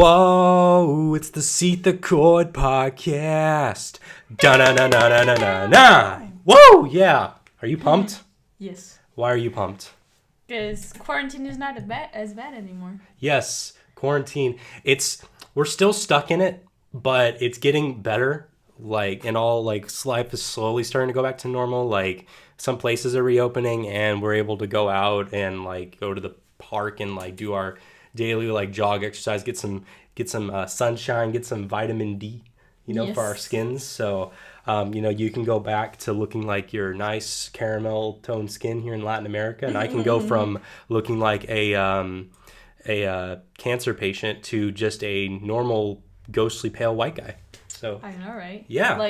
Whoa, it's the SeetherCord podcast. Da-na-na-na-na-na-na. Whoa, yeah. Are you pumped? Yes. Why are you pumped? Because quarantine is not as bad anymore. Yes, quarantine. We're still stuck in it, but it's getting better. Life is slowly starting to go back to normal. Like, some places are reopening and we're able to go out and go to the park and do our daily jog exercise, get some sunshine, get some vitamin D, Yes. for our skins. So, you can go back to looking like your nice caramel toned skin here in Latin America, and I can go from looking like a cancer patient to just a normal ghostly pale white guy. So I know, right? Yeah.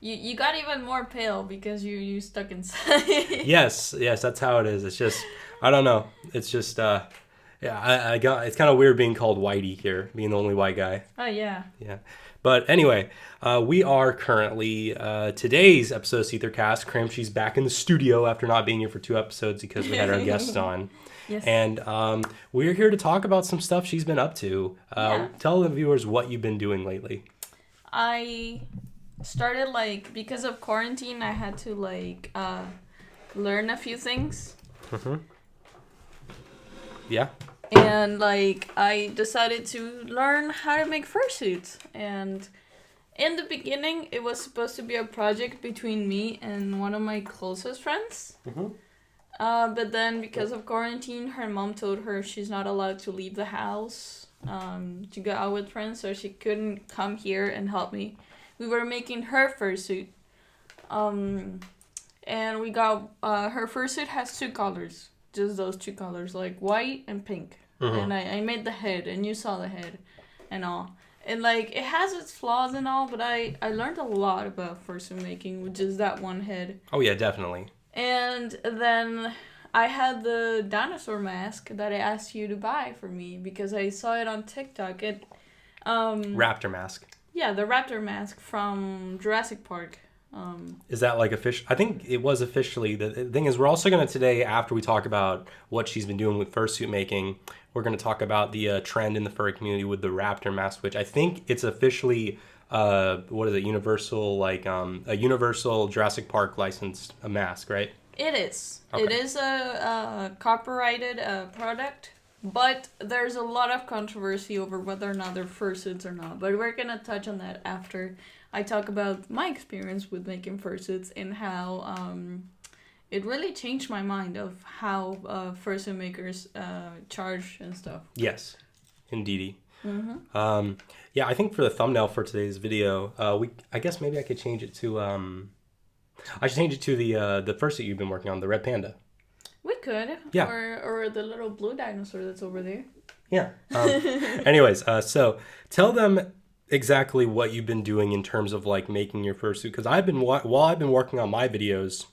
You got even more pale because you stuck inside. Yes, that's how it is. It's just, I don't know. It's just it's kind of weird being called Whitey here, being the only white guy. Oh, yeah. Yeah. But anyway, we are currently, today's episode of SeetherCast, KhramChee's back in the studio after not being here for 2 episodes because we had our guest on. Yes. And we're here to talk about some stuff she's been up to. Tell the viewers what you've been doing lately. I started, because of quarantine, I had to, learn a few things. Mm-hmm. Yeah. And, I decided to learn how to make fursuits. And in the beginning, it was supposed to be a project between me and one of my closest friends. Mm-hmm. But then, because of quarantine, her mom told her she's not allowed to leave the house to go out with friends, so she couldn't come here and help me. We were making her fursuit. And we got, her fursuit has 2 colors. Just those 2 colors, white and pink. Mm-hmm. And I made the head, and you saw the head and all. And, it has its flaws and all, but I learned a lot about fursuit making with just that one head. Oh, yeah, definitely. And then I had the dinosaur mask that I asked you to buy for me because I saw it on TikTok. Raptor mask. Yeah, the raptor mask from Jurassic Park. Is that official? I think it was officially. The thing is, we're also going to today, after we talk about what she's been doing with fursuit making, we're going to talk about the trend in the furry community with the raptor mask, which I think it's officially, universal, a universal Jurassic Park licensed mask, right? It is. Okay. It is a copyrighted product, but there's a lot of controversy over whether or not they're fursuits or not. But we're going to touch on that after I talk about my experience with making fursuits and how it really changed my mind of how fursuit makers charge and stuff. Yes, indeedy. Mm-hmm. Yeah, I think for the thumbnail for today's video, I guess maybe I could change it to I should change it to the fursuit you've been working on, the red panda. We could. Yeah. Or the little blue dinosaur that's over there. Yeah. Anyways, so tell them exactly what you've been doing in terms of making your fursuit, because while I've been working on my videos,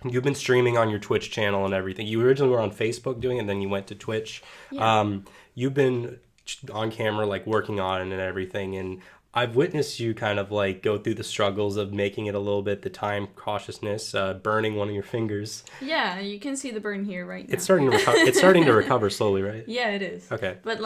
you've been streaming on your Twitch channel and everything. You originally were on Facebook doing it, and then you went to Twitch. Yeah. You've been on camera working on it and everything, and I've witnessed you kind of go through the struggles of making it a little bit, the time cautiousness, burning one of your fingers. Yeah, you can see the burn here right now. It's starting to it's starting to recover slowly, right? Yeah, it is. Okay. But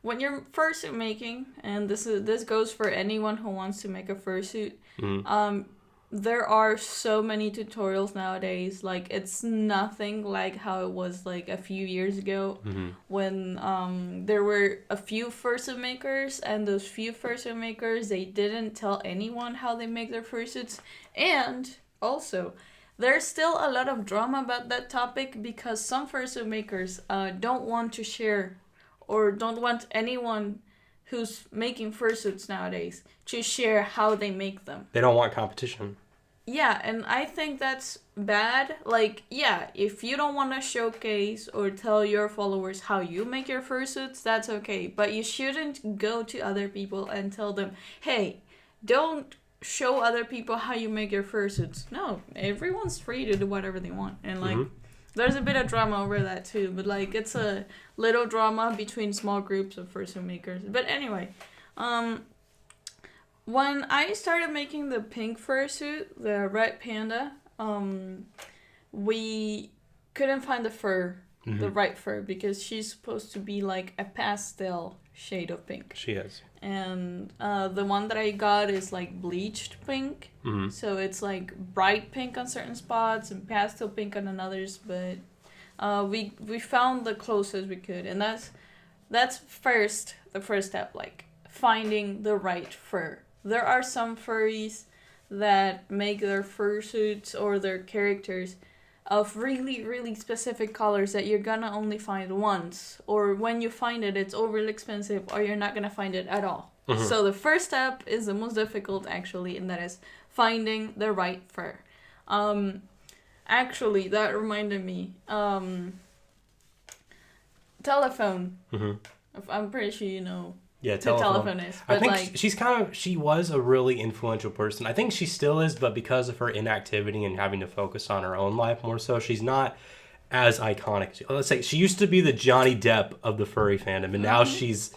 when you're fursuit making, and this goes for anyone who wants to make a fursuit, mm-hmm. There are so many tutorials nowadays. It's nothing like how it was a few years ago, mm-hmm. when there were a few fursuit makers, and those few fursuit makers, they didn't tell anyone how they make their fursuits. And also, there's still a lot of drama about that topic because some fursuit makers don't want to share, or don't want anyone who's making fursuits nowadays to share how they make them. They don't want competition. Yeah, and I think that's bad. If you don't want to showcase or tell your followers how you make your fursuits, that's okay. But you shouldn't go to other people and tell them, hey, don't show other people how you make your fursuits. No, everyone's free to do whatever they want. And mm-hmm. There's a bit of drama over that too, but it's a little drama between small groups of fursuit makers. But anyway, when I started making the pink fursuit, the red panda, we couldn't find the fur, mm-hmm. the right fur, because she's supposed to be a pastel shade of pink. She is. And the one that I got is like bleached pink. Mm-hmm. So it's like bright pink on certain spots and pastel pink on others. But we found the closest we could, and that's the first step, like finding the right fur. There are some furries that make their fursuits or their characters of really, really specific colors that you're gonna only find once, or when you find it, it's overly expensive, or you're not gonna find it at all. Mm-hmm. So the first step is the most difficult, actually, and that is finding the right fur. Actually, that reminded me. Telephone. Mm-hmm. I'm pretty sure you know. Yeah, telephone is. But I think she was a really influential person. I think she still is, but because of her inactivity and having to focus on her own life more so, she's not as iconic. Let's say she used to be the Johnny Depp of the furry fandom, and now she used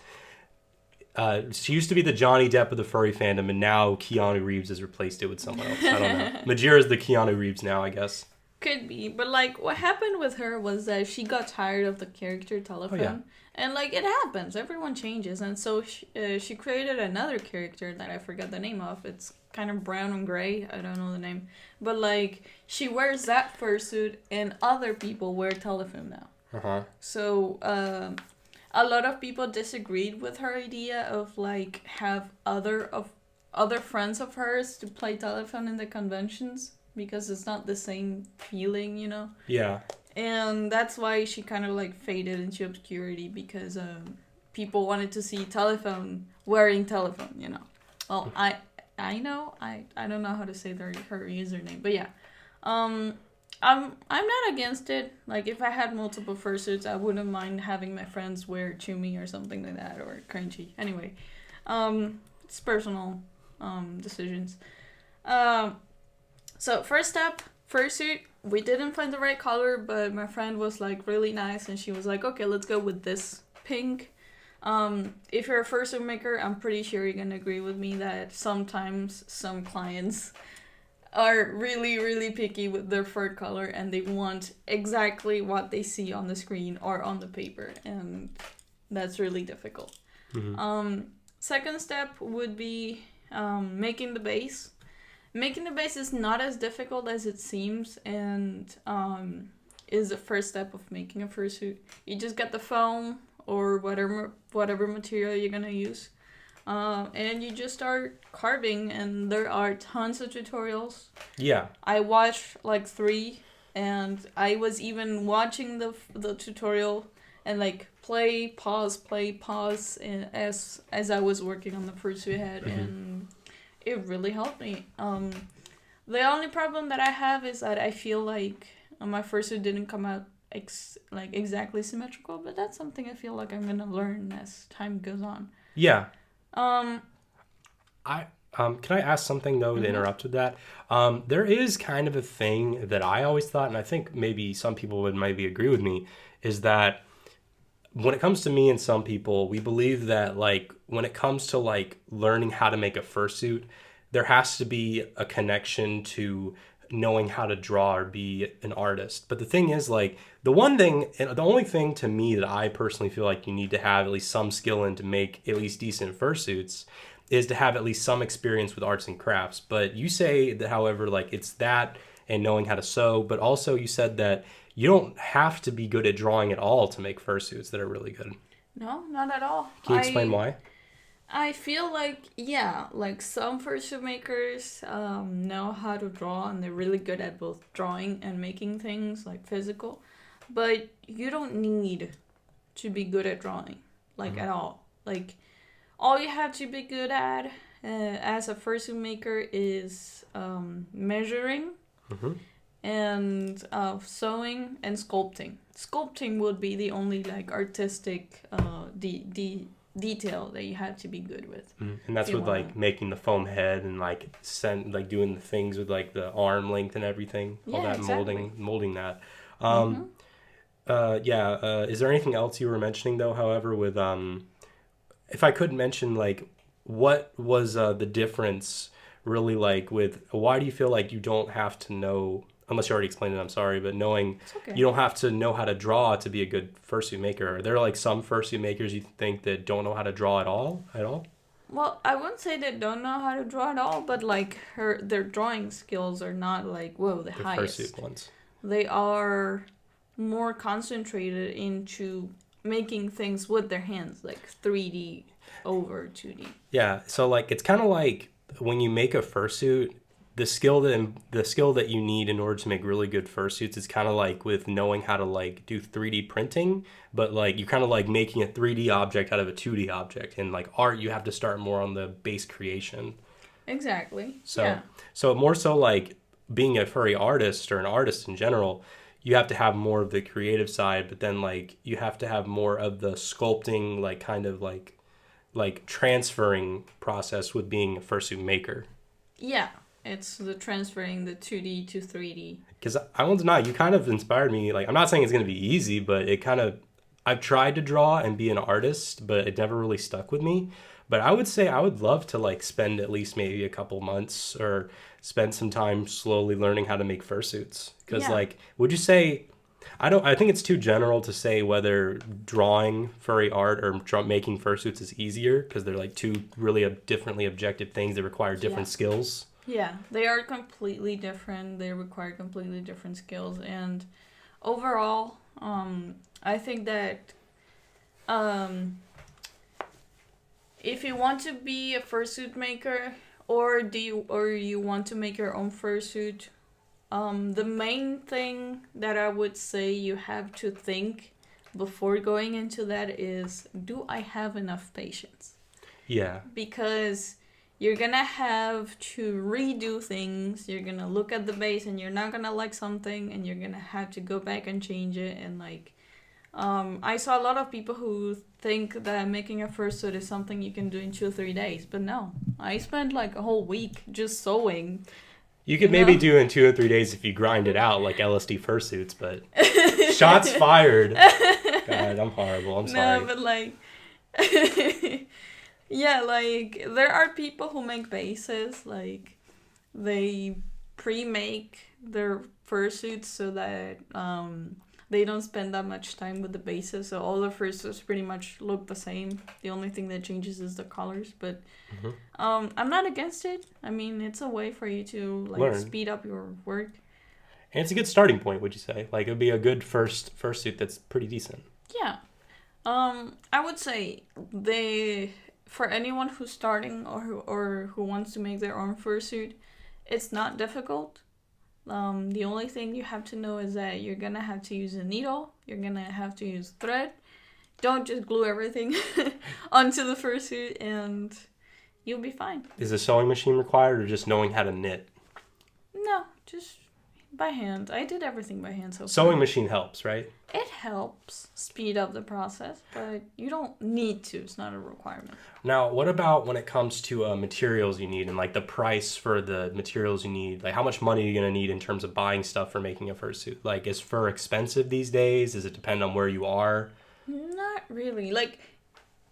to be the Johnny Depp of the furry fandom, and now Keanu Reeves has replaced it with someone else. I don't know. Majira's the Keanu Reeves now, I guess. Could be, but like what happened with her was that she got tired of the character telephone. Oh, yeah. And like it happens, everyone changes, and so she created another character that I forgot the name of. It's kind of brown and gray. I don't know the name, but like she wears that fursuit, and other people wear telephone now. So a lot of people disagreed with her idea of like have other friends of hers to play telephone in the conventions, because it's not the same feeling, you know? Yeah. And that's why she kind of like faded into obscurity, because people wanted to see telephone wearing telephone, you know? Well, I know, I don't know how to say her username, but yeah. I'm not against it. Like if I had multiple fursuits, I wouldn't mind having my friends wear Chumi or something like that, or KhramChee. Anyway, it's personal decisions. So first step, fursuit. We didn't find the right color, but my friend was like really nice, and she was like, okay, let's go with this pink. If you're a fursuit maker, I'm pretty sure you're gonna agree with me that sometimes some clients are really, really picky with their fur color, and they want exactly what they see on the screen or on the paper, and that's really difficult. Mm-hmm. Second step would be making the base. Making the base is not as difficult as it seems, and is the first step of making a fursuit. You just get the foam or whatever material you're gonna use, and you just start carving. And there are tons of tutorials. Yeah. I watched like 3, and I was even watching the tutorial and like play pause, and as I was working on the fursuit head. Mm-hmm. And it really helped me. The only problem that I have is that I feel like my fursuit didn't come out exactly symmetrical, but that's something I feel like I'm gonna learn as time goes on. Yeah. Can I ask something though, to interrupt with that? There is kind of a thing that I always thought, and I think maybe some people would maybe agree with me, is that when it comes to me and some people, we believe that like when it comes to like learning how to make a fursuit, there has to be a connection to knowing how to draw or be an artist. But the thing is, like, the only thing to me that I personally feel like you need to have at least some skill in to make at least decent fursuits is to have at least some experience with arts and crafts. But you say that, however, like it's that and knowing how to sew, but also you said that you don't have to be good at drawing at all to make fursuits that are really good. No, not at all. Can you explain why? I feel like, yeah, like some fursuit makers know how to draw, and they're really good at both drawing and making things like physical. But you don't need to be good at drawing, like at all. Like all you have to be good at as a fursuit maker is measuring. Mm-hmm. And sewing and sculpting. Sculpting would be the only like artistic detail that you have to be good with. And that's with like making the foam head and like doing the things with like the arm length and everything. All that exactly. molding that. Is there anything else you were mentioning though? However, with if I could mention like what was the difference really like with why do you feel like you don't have to know unless you already explained it, I'm sorry, but knowing It's okay. you don't have to know how to draw to be a good fursuit maker. Are there like some fursuit makers you think that don't know how to draw at all? Well, I wouldn't say they don't know how to draw at all, but like their drawing skills are not like whoa the The highest. fursuit ones. They are more concentrated into making things with their hands, like 3D over 2D. Yeah, so like it's kind of like when you make a fursuit, the skill that you need in order to make really good fursuits is kind of like with knowing how to like do 3D printing, but like you're kind of like making a 3D object out of a 2D object. And like art, you have to start more on the base creation. Exactly. So Yeah. so more so like being a furry artist or an artist in general, you have to have more of the creative side, but then like you have to have more of the sculpting, like kind of like transferring process with being a fursuit maker. Yeah. It's the transferring the 2D to 3D. Because I won't deny, you kind of inspired me. Like, I'm not saying it's going to be easy, but it kind of, I've tried to draw and be an artist, but it never really stuck with me. But I would say I would love to like spend at least maybe a couple months or spend some time slowly learning how to make fursuits. Because Yeah. like, would you say, I think it's too general to say whether drawing furry art or making fursuits is easier because they're like two really differently objective things that require different skills. Yeah, they are completely different. They require completely different skills, and overall, I think that if you want to be a fursuit maker, or you want to make your own fursuit, the main thing that I would say you have to think before going into that is, do I have enough patience? Yeah. Because you're gonna have to redo things. You're gonna look at the base and you're not gonna like something, and you're gonna have to go back and change it. And like, I saw a lot of people who think that making a fursuit is something you can do in 2 or 3 days, but no. I spent like a whole week just sewing. You could maybe do in 2 or 3 days if you grind it out like LSD fursuits, but shots fired. God, I'm horrible. I'm sorry. No, but like, yeah, like there are people who make bases, like they pre-make their fursuits so that they don't spend that much time with the bases, so all the fursuits pretty much look the same. The only thing that changes is the colors, but I'm not against it. I mean, it's a way for you to like learn. Speed up your work. And it's a good starting point, would you say? Like, it would be a good fursuit that's pretty decent. Yeah. I would say for anyone who's starting or who wants to make their own fursuit, it's not difficult. The only thing you have to know is that you're gonna have to use a needle. You're gonna have to use thread. Don't just glue everything onto the fursuit, and you'll be fine. Is a sewing machine required, or just knowing how to knit? No, just by hand. I did everything by hand so far. Sewing machine helps, right? It helps speed up the process, but you don't need to. It's not a requirement. Now, what about when it comes to materials you need and like the price for the materials you need? Like, how much money are you going to need in terms of buying stuff for making a fursuit? Like, is fur expensive these days? Does it depend on where you are? Not really. Like,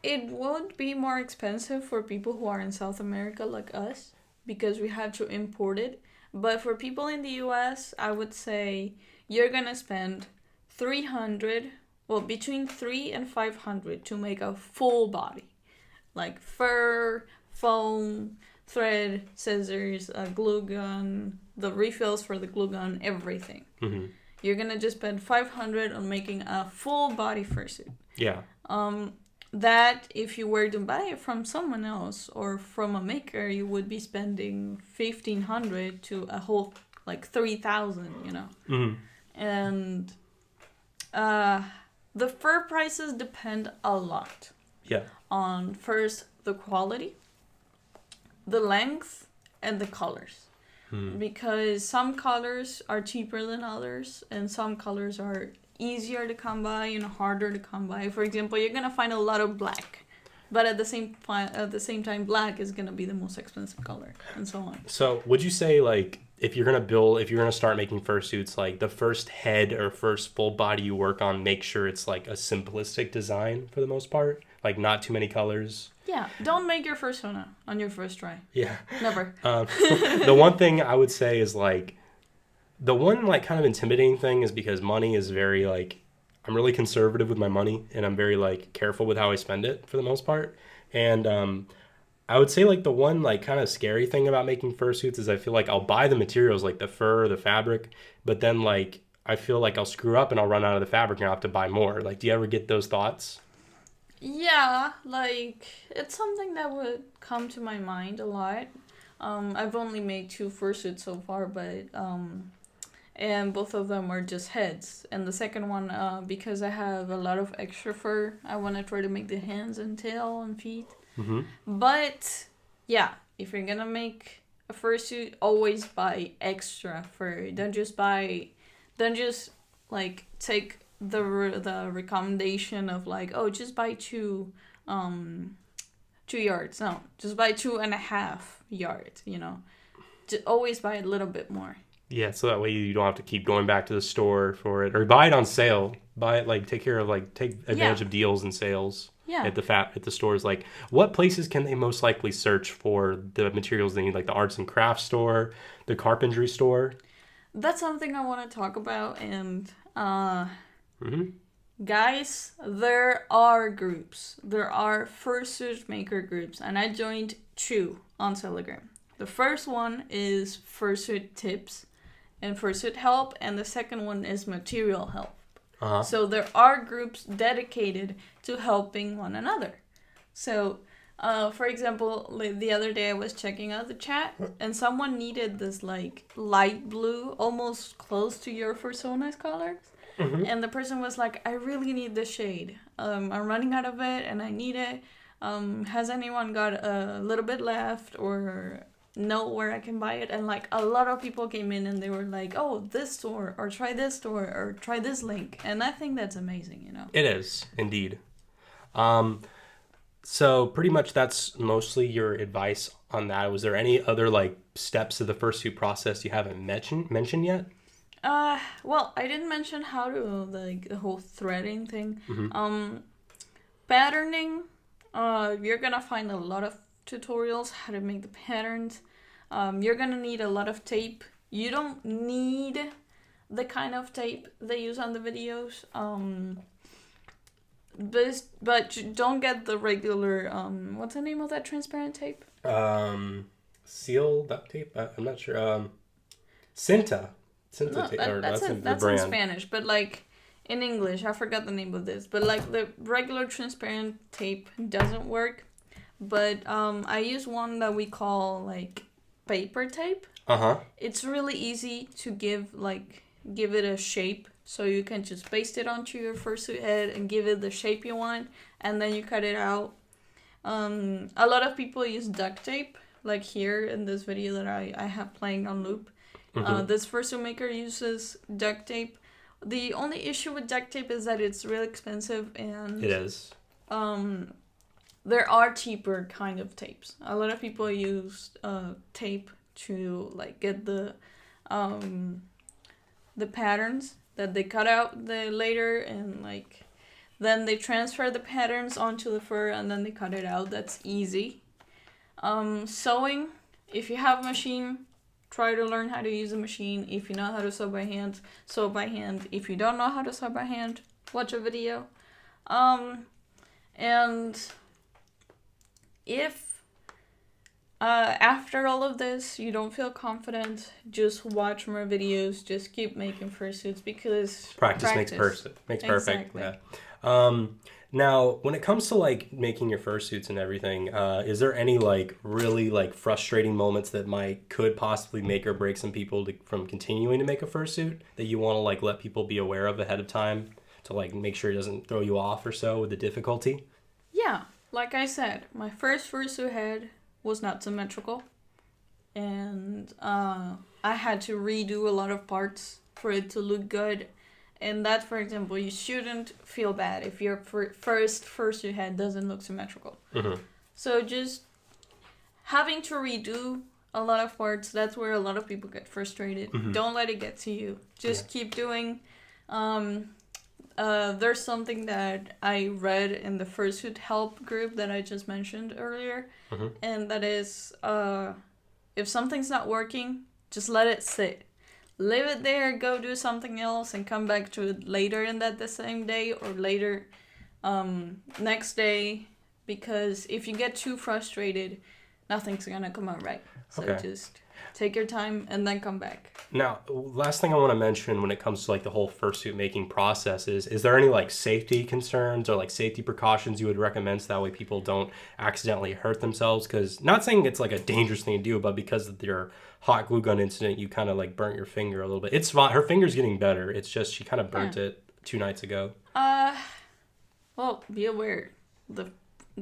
it would be more expensive for people who are in South America like us because we have to import it. But for people in the US, I would say you're going to spend between 300 and 500 to make a full body. Like fur, foam, thread, scissors, a glue gun, the refills for the glue gun, everything. Mm-hmm. You're going to just spend 500 on making a full body fursuit. Yeah. That if you were to buy it from someone else or from a maker, you would be spending 1,500 to a whole like 3,000, you know. Mm-hmm. And the fur prices depend a lot. Yeah. On first the quality, the length, and the colors. Because some colors are cheaper than others, and some colors are easier to come by and harder to come by. For example, you're gonna find a lot of black, but at the same time, black is gonna be the most expensive color, and so on. So, would you say like if you're gonna start making fursuits, like the first head or first full body you work on, make sure it's like a simplistic design for the most part, like not too many colors? Yeah, don't make your fursona on your first try. Yeah. Never. The one thing I would say is like The one like kind of intimidating thing is because money is very like I'm really conservative with my money and I'm very like careful with how I spend it for the most part. And I would say like the one like kind of scary thing about making fursuits is I feel like I'll buy the materials like the fur, the fabric, but then like I feel like I'll screw up and I'll run out of the fabric and I'll have to buy more. Like, do you ever get those thoughts? Yeah, like it's something that would come to my mind a lot. I've only made two fursuits so far, but and both of them are just heads. And the second one, because I have a lot of extra fur, I want to try to make the hands and tail and feet. Mm-hmm. But yeah, if you're gonna make a fursuit, always buy extra fur. Don't just like take the recommendation of like, oh, just buy 2 yards. No, just buy 2.5 yards. Just always buy a little bit more. Yeah, so that way you don't have to keep going back to the store for it, or buy it on sale. Buy it like take advantage of deals and sales. Yeah. At the stores. Like, what places can they most likely search for the materials they need? Like the arts and crafts store, the carpentry store. That's something I want to talk about. And Mm-hmm. guys, there are groups. There are fursuit maker groups, and I joined 2 on Telegram. The first one is Fursuit Tips and Fursuit Help, and the second one is Material Help. Uh-huh. So there are groups dedicated to helping one another. So, for example, the other day I was checking out the chat, and someone needed this like light blue, almost close to your Fursona's colors. Mm-hmm. And the person was like, I really need this shade. I'm running out of it and I need it. Has anyone got a little bit left or know where I can buy it? And like a lot of people came in and they were like, oh, this store, or try this store, or try this link. And I think that's amazing, It is, indeed. So pretty much that's mostly your advice on that. Was there any other like steps of the fursuit process you haven't mentioned yet? Well, I didn't mention how to like the whole threading thing. Mm-hmm. Patterning, you're gonna find a lot of tutorials how to make the patterns. You're gonna need a lot of tape. You don't need the kind of tape they use on the videos. But don't get the regular what's the name of that transparent tape? Seal duct tape. I'm not sure. Cinta. No, that's in Spanish, but like in English, I forgot the name of this. But like the regular transparent tape doesn't work. But I use one that we call like paper tape. Uh-huh. It's really easy to give it a shape, so you can just paste it onto your fursuit head and give it the shape you want, and then you cut it out. A lot of people use duct tape, like here in this video that I have playing on loop. Mm-hmm. This fursuit maker uses duct tape. The only issue with duct tape is that it's really expensive, and it is. There are cheaper kind of tapes. A lot of people use tape to like get the patterns that they cut out later, and like then they transfer the patterns onto the fur and then they cut it out. That's easy. Sewing, if you have a machine, try to learn how to use a machine. If you know how to sew by hand, sew by hand. If you don't know how to sew by hand, watch a video. And if after all of this you don't feel confident, just watch more videos. Just keep making fursuits, because practice makes perfect. Exactly. Yeah. Now, when it comes to like making your fursuits and everything, is there any like really like frustrating moments that could possibly make or break some people from continuing to make a fursuit that you want to like let people be aware of ahead of time to like make sure it doesn't throw you off or so with the difficulty? Yeah, like I said, my first fursuit head was not symmetrical, and I had to redo a lot of parts for it to look good. And that, for example, you shouldn't feel bad if your first fursuit head doesn't look symmetrical. Mm-hmm. So just having to redo a lot of parts, that's where a lot of people get frustrated. Mm-hmm. Don't let it get to you. Just keep doing. There's something that I read in the Fursuit Help group that I just mentioned earlier. Mm-hmm. And that is, if something's not working, just let it sit. leave it there, go do something else, and come back to it later in the same day or later next day. Because if you get too frustrated, nothing's gonna come out right. So just take your time and then come back. Now, last thing I want to mention when it comes to like the whole fursuit making process is there any like safety concerns or like safety precautions you would recommend so that way people don't accidentally hurt themselves? Because not saying it's like a dangerous thing to do, but because of your hot glue gun incident, you kind of like burnt your finger a little bit. It's fine. Her finger's getting better. It's just she kind of burnt it 2 nights ago. Well, be aware. The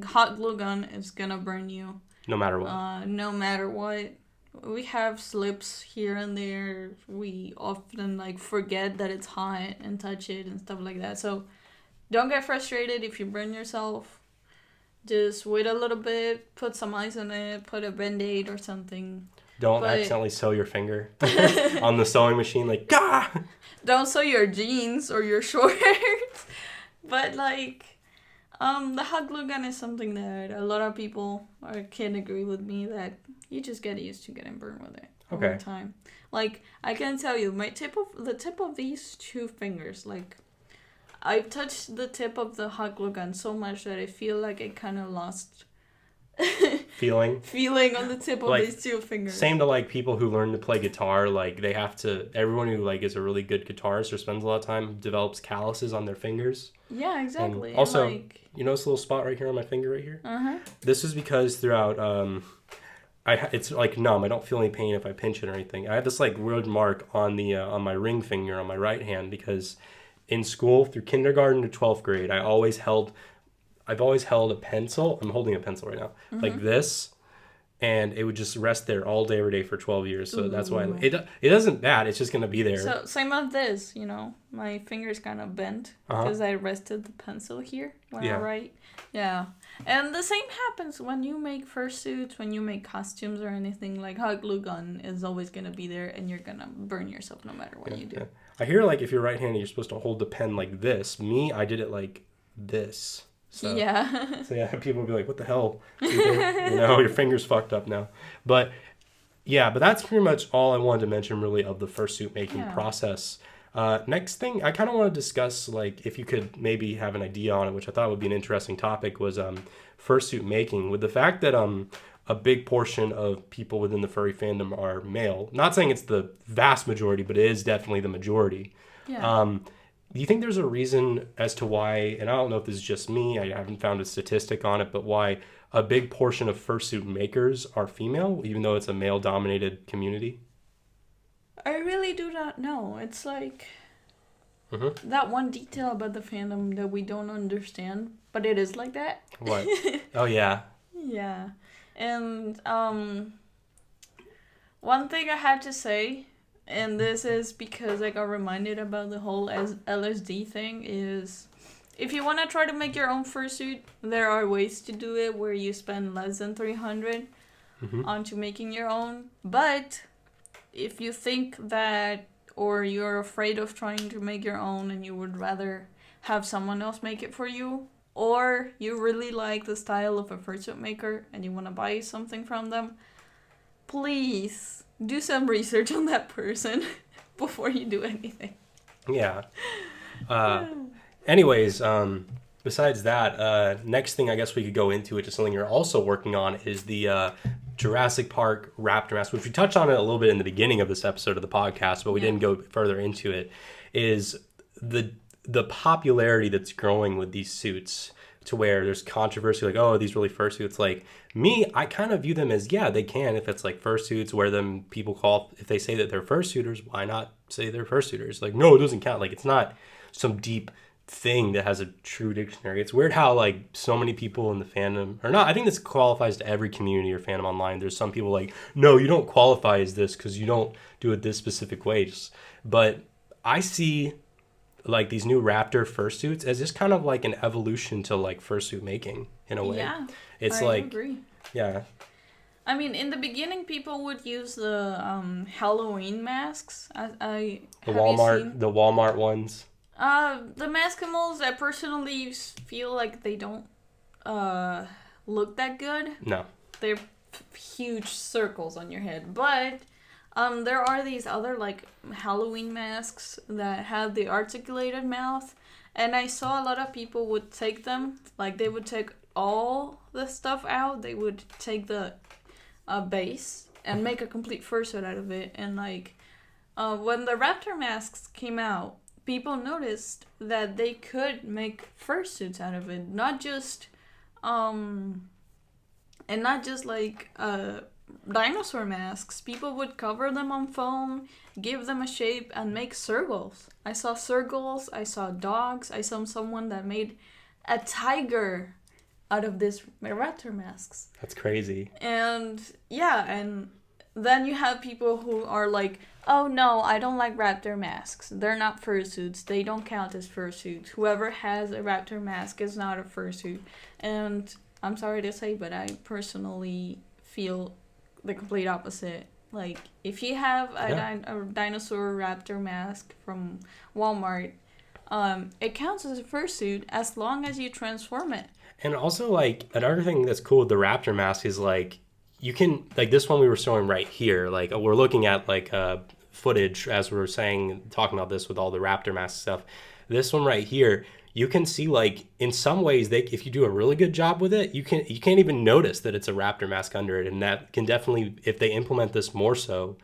hot glue gun is gonna burn you. No matter what. No matter what. We have slips here and there. We often like forget that it's hot and touch it and stuff like that. So don't get frustrated if you burn yourself. Just wait a little bit, put some ice on it, put a Band-Aid or something. Don't accidentally sew your finger on the sewing machine like, gah! Don't sew your jeans or your shorts. But like, the hot glue gun is something that a lot of people can agree with me that you just get used to getting burned with it over time. Like, I can tell you, the tip of these 2 fingers, like, I've touched the tip of the hot glue gun so much that I feel like I kind of lost feeling on the tip of like, these 2 fingers. Same to like people who learn to play guitar. Like they have to. Everyone who like is a really good guitarist or spends a lot of time develops calluses on their fingers. Yeah, exactly. And also, you notice a little spot right here on my finger right here. This is because throughout it's like numb. I don't feel any pain if I pinch it or anything. I have this like weird mark on the on my ring finger on my right hand because in school through kindergarten to 12th grade, I've always held a pencil. I'm holding a pencil right now, like this, and it would just rest there all day, every day for 12 years. So that's why it doesn't bad. It's just gonna be there. So same with this, you know, my finger's kind of bent because I rested the pencil here when I write. Yeah, and the same happens when you make fursuits, when you make costumes or anything. Like hot glue gun is always gonna be there, and you're gonna burn yourself no matter what you do. Yeah. I hear like if you're right-handed, you're supposed to hold the pen like this. Me, I did it like this. So yeah, people will be like, "What the hell?" You know, your finger's fucked up now. But that's pretty much all I wanted to mention really of the fursuit making process. Next thing, I kind of want to discuss, like, if you could maybe have an idea on it, which I thought would be an interesting topic, was fursuit making. With the fact that a big portion of people within the furry fandom are male. Not saying it's the vast majority, but it is definitely the majority. Yeah. Do you think there's a reason as to why, and I don't know if this is just me, I haven't found a statistic on it, but why a big portion of fursuit makers are female, even though it's a male-dominated community? I really do not know. It's like that one detail about the fandom that we don't understand, but it is like that. What? Oh, yeah. Yeah. And one thing I had to say, and this is because I got reminded about the whole LSD thing, is if you want to try to make your own fursuit, there are ways to do it where you spend less than $300 onto making your own. But if you think that, or you're afraid of trying to make your own and you would rather have someone else make it for you, or you really like the style of a fursuit maker and you want to buy something from them, please do some research on that person before you do anything. Yeah. Anyways, besides that, next thing I guess we could go into, which is something you're also working on, is the Jurassic Park raptor mask, which we touched on it a little bit in the beginning of this episode of the podcast, but we didn't go further into it, is the popularity that's growing with these suits, to where there's controversy like, oh, these really fursuits. Like me, I kind of view them as, yeah, they can. If it's like fursuits, where them people call, if they say that they're fursuiters, why not say they're fursuiters? Like, no, it doesn't count. Like, it's not some deep thing that has a true dictionary. It's weird how like so many people in the fandom, or not, I think this qualifies to every community or fandom online. There's some people like, no, you don't qualify as this because you don't do it this specific way. But I see like these new raptor fursuits as just kind of like an evolution to like fursuit making in a way. Yeah, it's I like agree. Yeah. I mean, in the beginning, people would use the Halloween masks. The Walmart ones. The Maskimals, I personally feel like they don't look that good. No. They're huge circles on your head, but There are these other like Halloween masks that have the articulated mouth, and I saw a lot of people would take them. Like they would take all the stuff out. They would take the base and make a complete fursuit out of it. And like when the raptor masks came out, people noticed that they could make fursuits out of it, not just like dinosaur masks. People would cover them on foam, give them a shape, and make circles. I saw circles, I saw dogs, I saw someone that made a tiger out of this raptor masks. That's crazy. And yeah, and then you have people who are like, oh no, I don't like raptor masks. They're not fursuits. They don't count as fursuits. Whoever has a raptor mask is not a fursuit. And I'm sorry to say, but I personally feel the complete opposite. Like, if you have a dinosaur raptor mask from Walmart, it counts as a fursuit as long as you transform it. And also, like, another thing that's cool with the raptor mask is, like, you can, like, this one we were showing right here, like, we're looking at, like, footage as we were saying, talking about this with all the raptor mask stuff. This one right here, you can see, like, in some ways, if you do a really good job with it, you can't even notice that it's a raptor mask under it. And that can definitely, if they implement this more so,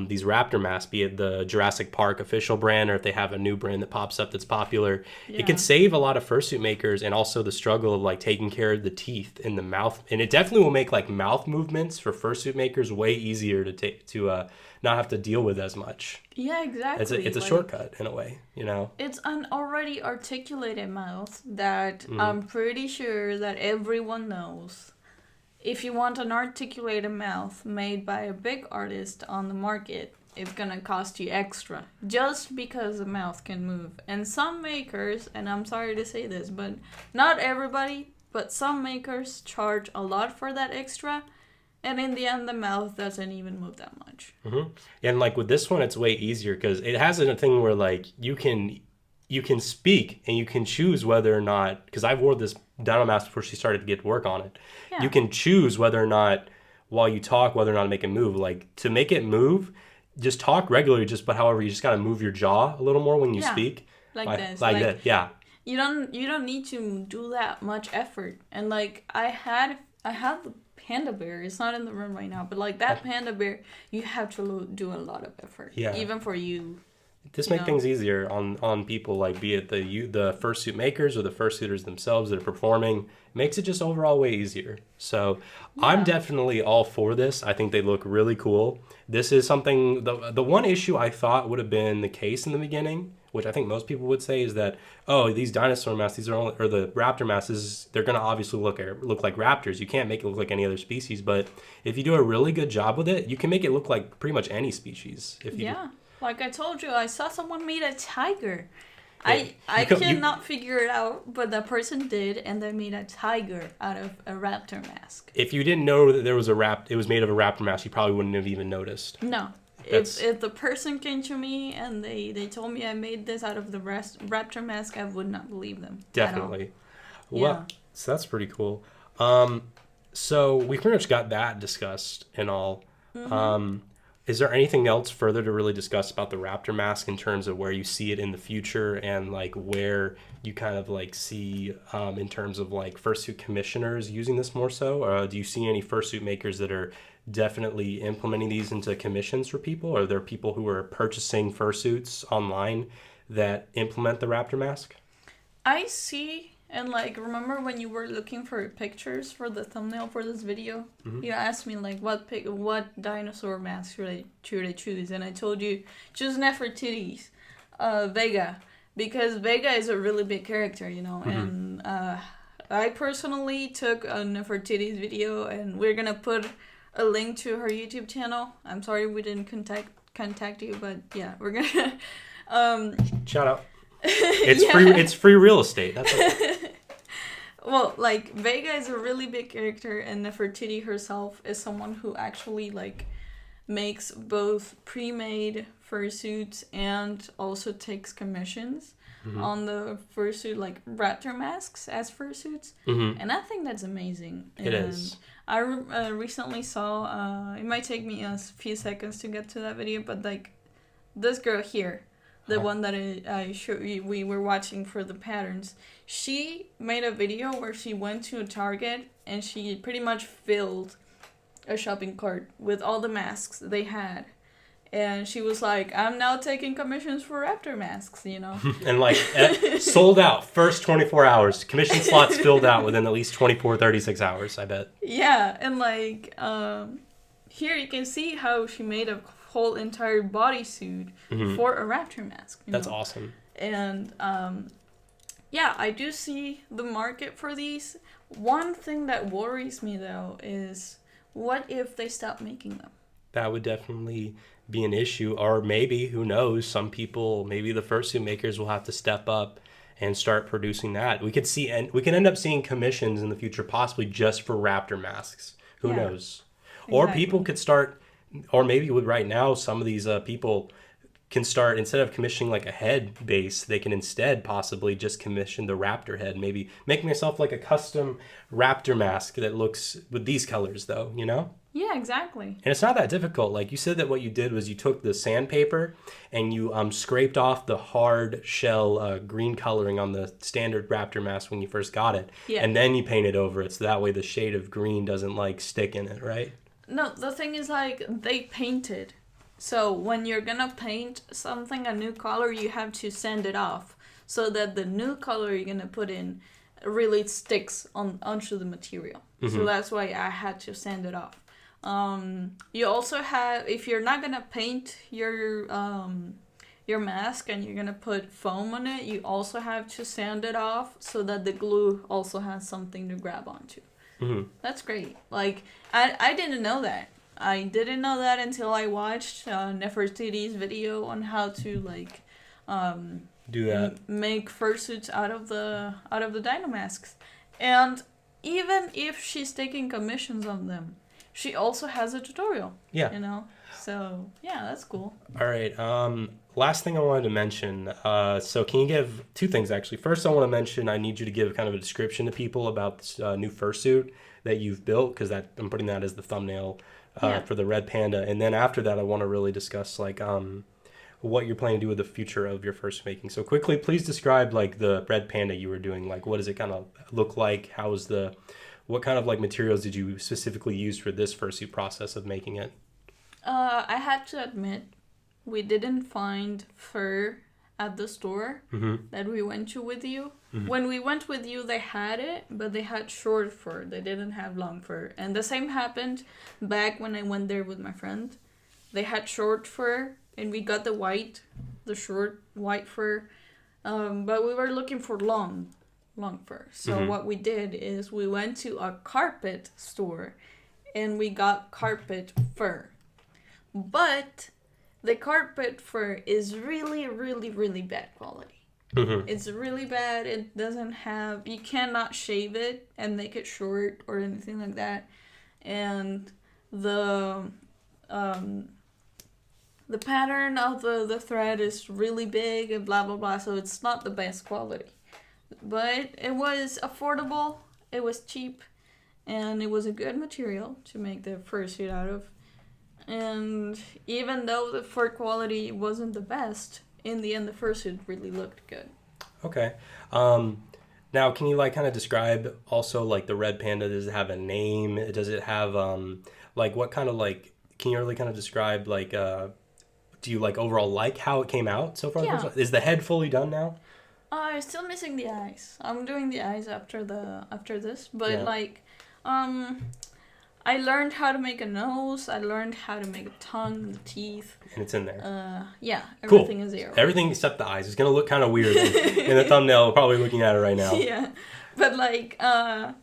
these raptor masks, be it the Jurassic Park official brand, or if they have a new brand that pops up that's popular, it can save a lot of fursuit makers, and also the struggle of like taking care of the teeth in the mouth. And it definitely will make like mouth movements for fursuit makers way easier to not have to deal with as much. Yeah, exactly. It's a shortcut in a way, you know. It's an already articulated mouth that I'm pretty sure that everyone knows. If you want an articulated mouth made by a big artist on the market, it's gonna cost you extra just because the mouth can move. And some makers, and I'm sorry to say this, but not everybody, but some makers charge a lot for that extra. And in the end, the mouth doesn't even move that much. Mm-hmm. And like with this one, it's way easier because it has a thing where like you can speak and you can choose whether or not, because I wore this dino mask before she started to get work on it. Yeah. You can choose whether or not, while you talk, whether or not to make it move. Like, to make it move, just talk regularly, but however, you just got to move your jaw a little more when you speak. Like this. Like that, yeah. You don't need to do that much effort. And like, I have the panda bear. It's not in the room right now, but like that panda bear, you have to do a lot of effort. Yeah. Even for you. This makes things easier on people, like be it the fursuit makers or the fursuiters themselves that are performing. It makes it just overall way easier. So I'm definitely all for this. I think they look really cool. This is something, the one issue I thought would have been the case in the beginning, which I think most people would say, is that, oh, these dinosaur masks, or the raptor masks, they're going to obviously look like raptors. You can't make it look like any other species. But if you do a really good job with it, you can make it look like pretty much any species. Like I told you, I saw someone made a tiger. Yeah. I cannot figure it out, but the person did, and they made a tiger out of a raptor mask. If you didn't know that there was it was made of a raptor mask, you probably wouldn't have even noticed. No. If the person came to me and they told me I made this out of the raptor mask, I would not believe them. Definitely. Well, so that's pretty cool. So we pretty much got that discussed and all. Mm-hmm. Is there anything else further to really discuss about the raptor mask in terms of where you see it in the future, and like where you kind of like see in terms of like fursuit commissioners using this more so? Do you see any fursuit makers that are definitely implementing these into commissions for people? Or are there people who are purchasing fursuits online that implement the raptor mask? I see. And like, remember when you were looking for pictures for the thumbnail for this video? Mm-hmm. You asked me like, what dinosaur mask should I choose? And I told you, choose Nefertiti's Vega, because Vega is a really big character, you know. Mm-hmm. And I personally took a Nefertiti's video, and we're gonna put a link to her YouTube channel. I'm sorry we didn't contact you, but yeah, we're gonna shout out. It's free. It's free real estate. That's okay. Well, like, Vega is a really big character, and Nefertiti herself is someone who actually like makes both pre-made fursuits and also takes commissions. on the fursuit, like raptor masks as fursuits, and I think that's amazing. It is. I recently saw. It might take me a few seconds to get to that video, but like this girl here, the one that I showed you, we were watching for the patterns. She made a video where she went to a Target and she pretty much filled a shopping cart with all the masks they had. And she was like, I'm now taking commissions for raptor masks, you know? And like, sold out first 24 hours. Commission slots filled out within at least 24, 36 hours, I bet. Yeah, and like, here you can see how she made a whole entire bodysuit for a raptor mask. That's awesome. And, yeah, I do see the market for these. One thing that worries me, though, is what if they stop making them? That would definitely be an issue, or maybe, who knows, some people, maybe the fursuit makers will have to step up and start producing that. We could see, and we can end up seeing commissions in the future, possibly just for raptor masks. Who knows? Exactly. Or people could start, or maybe with right now, some of these people can start, instead of commissioning like a head base, they can instead possibly just commission the raptor head. Maybe make myself like a custom raptor mask that looks with these colors, though, you know? Yeah, exactly. And it's not that difficult. Like you said, that what you did was you took the sandpaper and you scraped off the hard shell green coloring on the standard raptor mask when you first got it. Yeah. And then you painted over it, so that way the shade of green doesn't like stick in it, right? No, the thing is, like, they painted. So when you're gonna paint something a new color, you have to sand it off so that the new color you're gonna put in really sticks onto the material. So that's why I had to sand it off. You also have, if you're not gonna paint your mask and you're gonna put foam on it, you also have to sand it off so that the glue also has something to grab onto. That's great. Like, I didn't know that. I didn't know that until I watched Nefertiti's video on how to like do that, make fursuits out of the dino masks. And even if she's taking commissions on them, she also has a tutorial. Yeah. You know? So, yeah, that's cool. All right. Last thing I wanted to mention. So can you give two things, actually. First, I want to mention I need you to give kind of a description to people about this new fursuit that you've built, because I'm putting that as the thumbnail for the red panda. And then after that, I want to really discuss, like, what you're planning to do with the future of your fursuit making. So quickly, please describe, like, the red panda you were doing. Like, what does it kind of look like? What kind of like materials did you specifically use for this fursuit process of making it? I had to admit, we didn't find fur at the store that we went to with you. When we went with you, they had it, but they had short fur. They didn't have long fur. And the same happened back when I went there with my friend. They had short fur, and we got the short white fur. But we were looking for long fur. So what we did is we went to a carpet store and we got carpet fur. But the carpet fur is really, really, really bad quality. It's really bad. It doesn't have, you cannot shave it and make it short or anything like that. And the pattern of the thread is really big and blah, blah, blah. So it's not the best quality. But it was affordable, it was cheap, and it was a good material to make the fursuit out of. And even though the fur quality wasn't the best, in the end the fursuit really looked good. Okay. Now, can you like kind of describe also like the red panda? Does it have a name? Does it have like what kind of like? Can you really kind of describe like? Do you like overall like how it came out so far? Yeah. Is the head fully done now? I'm still missing the eyes. I'm doing the eyes after this, but like, I learned how to make a nose. I learned how to make a tongue, the teeth. And it's in there. Yeah, everything is there. Everything except the eyes. It's gonna look kind of weird in the thumbnail. Probably looking at it right now. Yeah, but like, I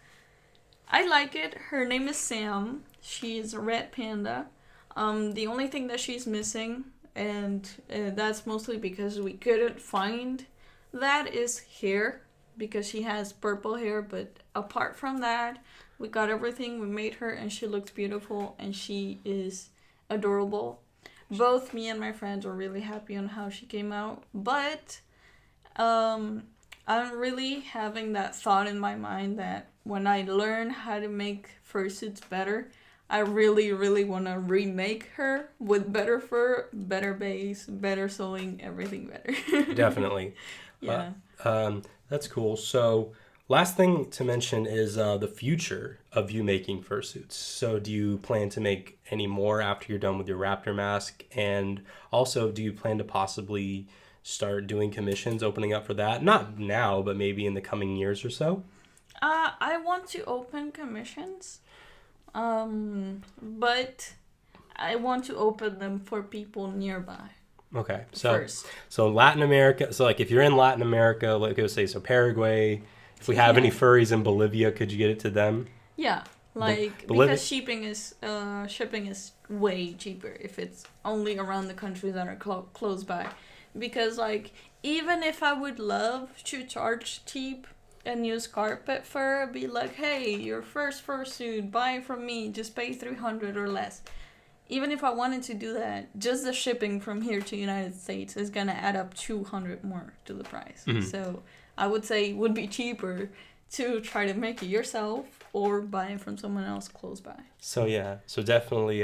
like it. Her name is Sam. She's a red panda. The only thing that she's missing, and that's mostly because we couldn't find that, is hair, because she has purple hair. But apart from that, we got everything. We made her, and she looks beautiful, and she is adorable. Both me and my friends were really happy on how she came out. But I'm really having that thought in my mind that when I learn how to make fursuits better, I really, really want to remake her with better fur, better base, better sewing, everything better. Definitely. Yeah. That's cool. So, last thing to mention is the future of you making fursuits. So, do you plan to make any more after you're done with your raptor mask? And also, do you plan to possibly start doing commissions, opening up for that? Not now, but maybe in the coming years or so? I want to open commissions, but I want to open them for people nearby. Okay, so First. so Latin America. So like if you're in Latin America, like I would say, so Paraguay. If we have any furries in Bolivia, could you get it to them? Yeah, like because shipping is way cheaper if it's only around the countries that are close by. Because like even if I would love to charge cheap and use carpet fur, be like, hey, your first fursuit, buy it from me, just pay $300 or less. Even if I wanted to do that, just the shipping from here to United States is gonna add up $200 more to the price. Mm-hmm. So I would say it would be cheaper to try to make it yourself or buy it from someone else close by. So yeah, so definitely,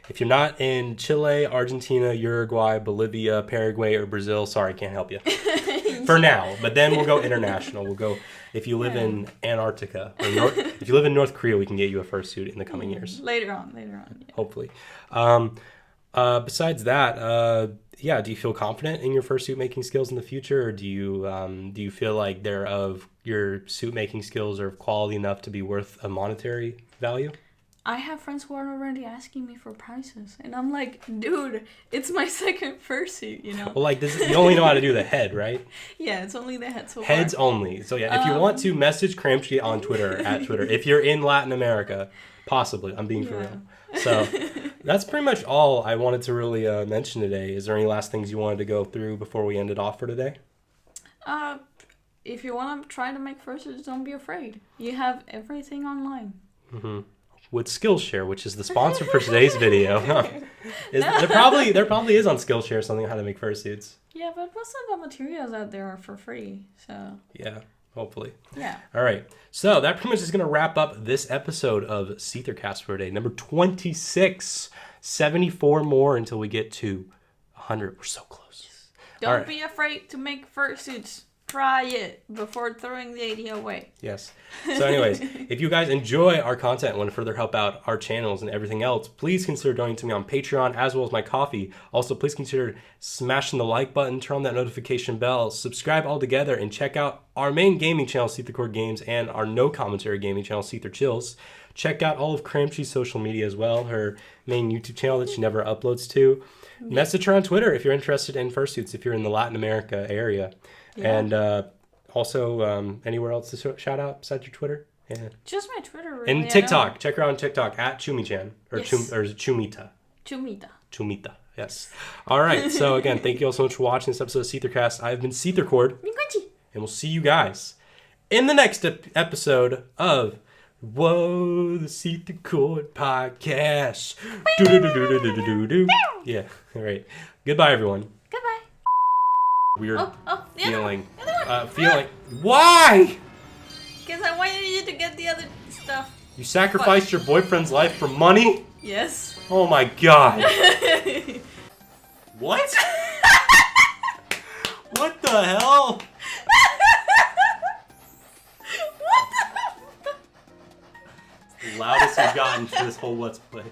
if you're not in Chile, Argentina, Uruguay, Bolivia, Paraguay, or Brazil, sorry, can't help you for now. But then we'll go international. We'll go if you live in Antarctica or if you live in North Korea, we can get you a fursuit in the coming years. Later on. Yeah. Hopefully. Besides that, yeah, do you feel confident in your fursuit making skills in the future, or do you feel like your suit making skills are quality enough to be worth a monetary value? I have friends who are already asking me for prices, and I'm like, dude, it's my second fursuit, you know? Well, like you only know how to do the head, right? Yeah, it's only the head so Heads far. only. So yeah, if you want to message KhramChee on Twitter, at Twitter, if you're in Latin America, possibly, I'm being for real. So that's pretty much all I wanted to really mention today. Is there any last things you wanted to go through before we end it off for today? If you want to try to make fursuits, don't be afraid. You have everything online. Mm-hmm. With Skillshare, which is the sponsor for today's video. There probably is on Skillshare something on how to make fursuits. Yeah, but most of the materials out there are for free, so... Yeah, hopefully. Yeah. All right. So that pretty much is going to wrap up this episode of SeetherCast for today. Number 26. 74 more until we get to 100. We're so close. Don't be afraid to make fursuits. Try it before throwing the idea away. Yes. So anyways, if you guys enjoy our content and want to further help out our channels and everything else, please consider donating to me on Patreon as well as my coffee. Also, please consider smashing the like button, turn on that notification bell, subscribe all together, and check out our main gaming channel, SeetherCord Games, and our no commentary gaming channel, Seether Chills. Check out all of KhramChee's social media as well, her main YouTube channel that she never uploads to. Message her on Twitter if you're interested in fursuits, if you're in the Latin America area. Yeah. And also, anywhere else to shout out besides your Twitter? Yeah. Just my Twitter, really. And TikTok. Check her out on TikTok, at Chumi-chan. Or, yes. Or is it Chumita? Chumita, yes. All right. So, again, thank you all so much for watching this episode of SeetherCast. I've been SeetherCord. And we'll see you guys in the next episode of Whoa, the SeetherCord podcast. Yeah, all right. Goodbye, everyone. Weird feeling. Feeling. Why? Because I wanted you to get the other stuff. You sacrificed your boyfriend's life for money? Yes. Oh my god. What? What the hell? What the? Loudest I've gotten for this whole Let's Play.